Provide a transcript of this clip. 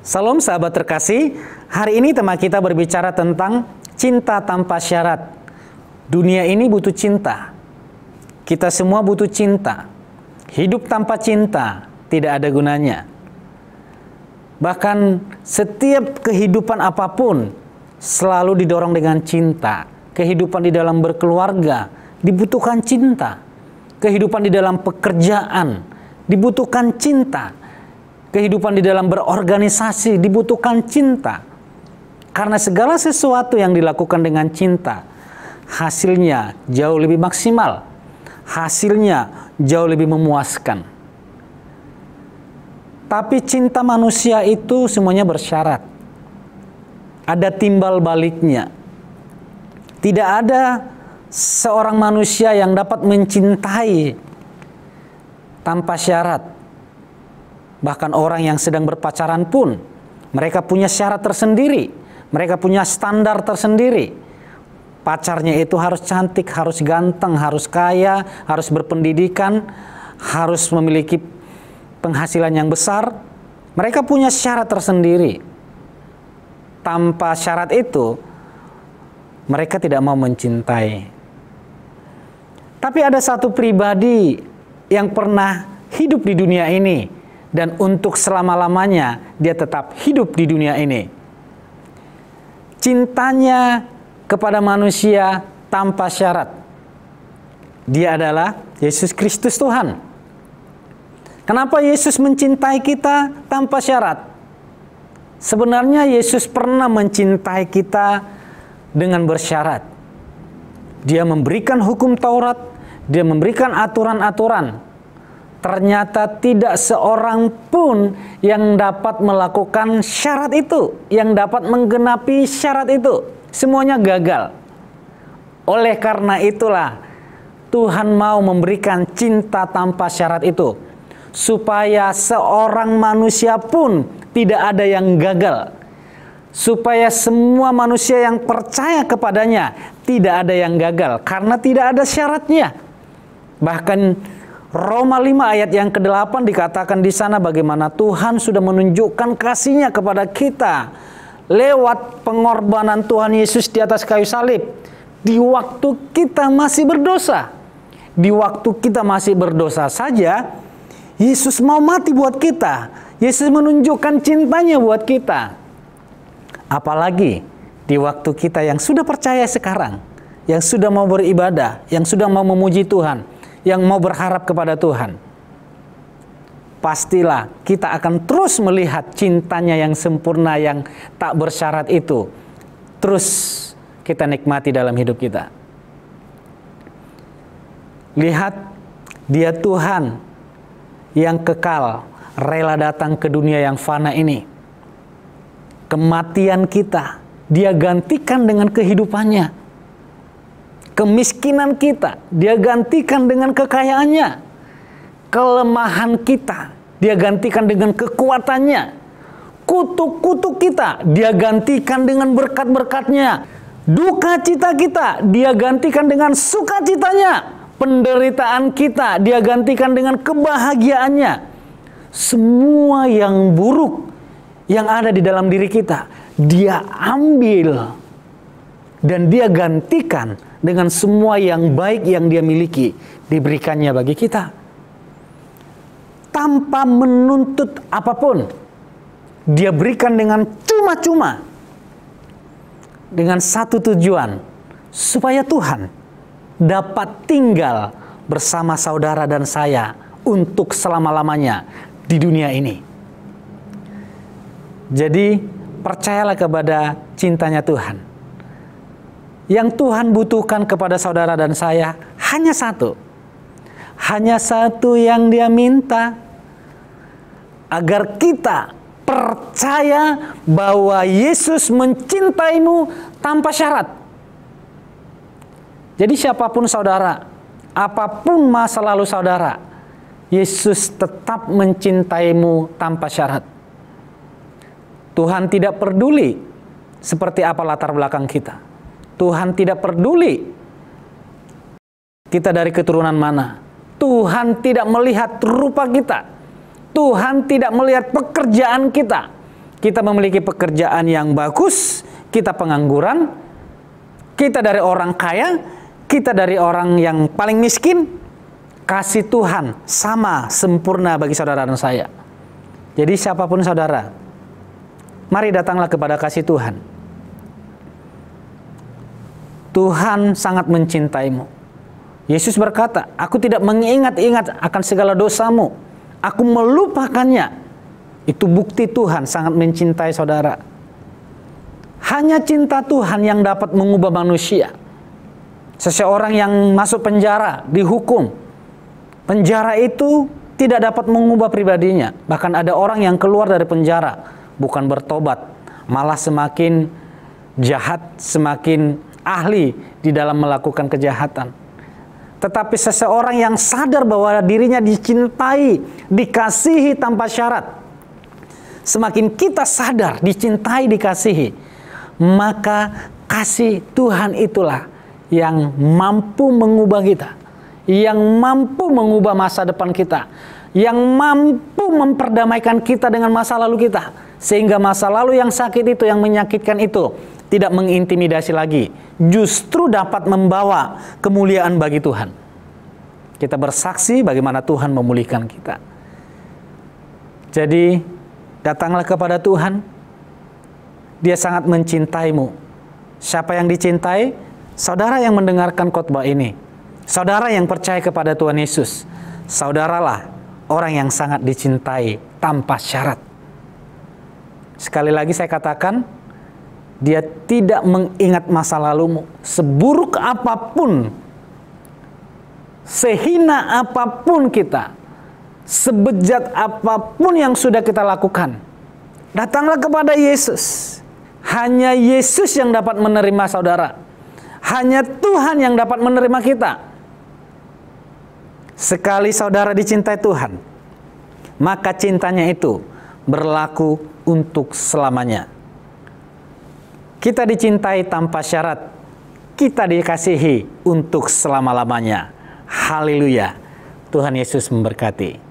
Salam sahabat terkasih, hari ini tema kita berbicara tentang cinta tanpa syarat. Dunia ini butuh cinta. Kita semua butuh cinta. Hidup tanpa cinta tidak ada gunanya. Bahkan setiap kehidupan apapun selalu didorong dengan cinta. Kehidupan di dalam berkeluarga dibutuhkan cinta. Kehidupan di dalam pekerjaan dibutuhkan cinta. Kehidupan di dalam berorganisasi dibutuhkan cinta. Karena segala sesuatu yang dilakukan dengan cinta, hasilnya jauh lebih maksimal. Hasilnya jauh lebih memuaskan. Tapi cinta manusia itu semuanya bersyarat. Ada timbal baliknya. Tidak ada seorang manusia yang dapat mencintai tanpa syarat. Bahkan orang yang sedang berpacaran pun, mereka punya syarat tersendiri. Mereka punya standar tersendiri. Pacarnya itu harus cantik, harus ganteng, harus kaya, harus berpendidikan, harus memiliki penghasilan yang besar. Mereka punya syarat tersendiri. Tanpa syarat itu, mereka tidak mau mencintai. Tapi ada satu pribadi yang pernah hidup di dunia ini. Dan untuk selama-lamanya dia tetap hidup di dunia ini. Cintanya kepada manusia tanpa syarat. Dia adalah Yesus Kristus Tuhan. Kenapa Yesus mencintai kita tanpa syarat? Sebenarnya Yesus pernah mencintai kita dengan bersyarat. Dia memberikan hukum Taurat, dia memberikan aturan-aturan. Ternyata tidak seorang pun yang dapat melakukan syarat itu, yang dapat menggenapi syarat itu. Semuanya gagal. Oleh karena itulah Tuhan mau memberikan cinta tanpa syarat itu, supaya seorang manusia pun tidak ada yang gagal. Supaya semua manusia yang percaya kepadanya tidak ada yang gagal, karena tidak ada syaratnya. Bahkan Roma 5 ayat yang ke-8 dikatakan di sana bagaimana Tuhan sudah menunjukkan kasih-Nya kepada kita lewat pengorbanan Tuhan Yesus di atas kayu salib. Di waktu kita masih berdosa. Di waktu kita masih berdosa saja, Yesus mau mati buat kita. Yesus menunjukkan cintanya buat kita. Apalagi di waktu kita yang sudah percaya sekarang, yang sudah mau beribadah, yang sudah mau memuji Tuhan, yang mau berharap kepada Tuhan, pastilah kita akan terus melihat cintanya yang sempurna, yang tak bersyarat itu terus kita nikmati dalam hidup kita. Lihat, Dia Tuhan yang kekal, rela datang ke dunia yang fana ini. Kematian kita Dia gantikan dengan kehidupannya. Kemiskinan kita Dia gantikan dengan kekayaannya. Kelemahan kita Dia gantikan dengan kekuatannya. Kutuk-kutuk kita Dia gantikan dengan berkat-berkatnya. Duka cita kita Dia gantikan dengan sukacitanya. Penderitaan kita Dia gantikan dengan kebahagiaannya. Semua yang buruk yang ada di dalam diri kita Dia ambil dan Dia gantikan dengan semua yang baik yang Dia miliki, diberikannya bagi kita. Tanpa menuntut apapun, Dia berikan dengan cuma-cuma. Dengan satu tujuan, supaya Tuhan dapat tinggal bersama saudara dan saya untuk selama-lamanya di dunia ini. Jadi, percayalah kepada cintanya Tuhan. Yang Tuhan butuhkan kepada saudara dan saya hanya satu. Hanya satu yang Dia minta. Agar kita percaya bahwa Yesus mencintaimu tanpa syarat. Jadi siapapun saudara, apapun masa lalu saudara, Yesus tetap mencintaimu tanpa syarat. Tuhan tidak peduli seperti apa latar belakang kita. Tuhan tidak peduli kita dari keturunan mana. Tuhan tidak melihat rupa kita. Tuhan tidak melihat pekerjaan kita. kita memiliki pekerjaan yang bagus, kita pengangguran, kita dari orang kaya, kita dari orang yang paling miskin, kasih Tuhan sama sempurna bagi saudara dan saya. Jadi siapapun saudara, mari datanglah kepada kasih Tuhan. Tuhan sangat mencintaimu. Yesus berkata, aku tidak mengingat-ingat akan segala dosamu, aku melupakannya. Itu bukti Tuhan sangat mencintai saudara. Hanya cinta Tuhan yang dapat mengubah manusia. Seseorang yang masuk penjara, dihukum. Penjara itu tidak dapat mengubah pribadinya. Bahkan ada orang yang keluar dari penjara, bukan bertobat, malah semakin jahat, semakin ahli di dalam melakukan kejahatan. Tetapi seseorang yang sadar bahwa dirinya dicintai, dikasihi tanpa syarat. Semakin kita sadar, dicintai, dikasihi, maka kasih Tuhan itulah yang mampu mengubah kita, yang mampu mengubah masa depan kita, yang mampu memperdamaikan kita dengan masa lalu kita, sehingga masa lalu yang sakit itu, yang menyakitkan itu, tidak mengintimidasi lagi, justru dapat membawa kemuliaan bagi Tuhan. Kita bersaksi bagaimana Tuhan memulihkan kita. Jadi, datanglah kepada Tuhan. Dia sangat mencintaimu. Siapa yang dicintai? Saudara yang mendengarkan khotbah ini. Saudara yang percaya kepada Tuhan Yesus. Saudaralah orang yang sangat dicintai tanpa syarat. Sekali lagi saya katakan, dia tidak mengingat masa lalumu. Seburuk apapun, sehina apapun kita, sebejat apapun yang sudah kita lakukan, datanglah kepada Yesus. Hanya Yesus yang dapat menerima saudara. Hanya Tuhan yang dapat menerima kita. Sekali saudara dicintai Tuhan, maka cintanya itu berlaku untuk selamanya. Kita dicintai tanpa syarat. Kita dikasihi untuk selama-lamanya. Haleluya. Tuhan Yesus memberkati.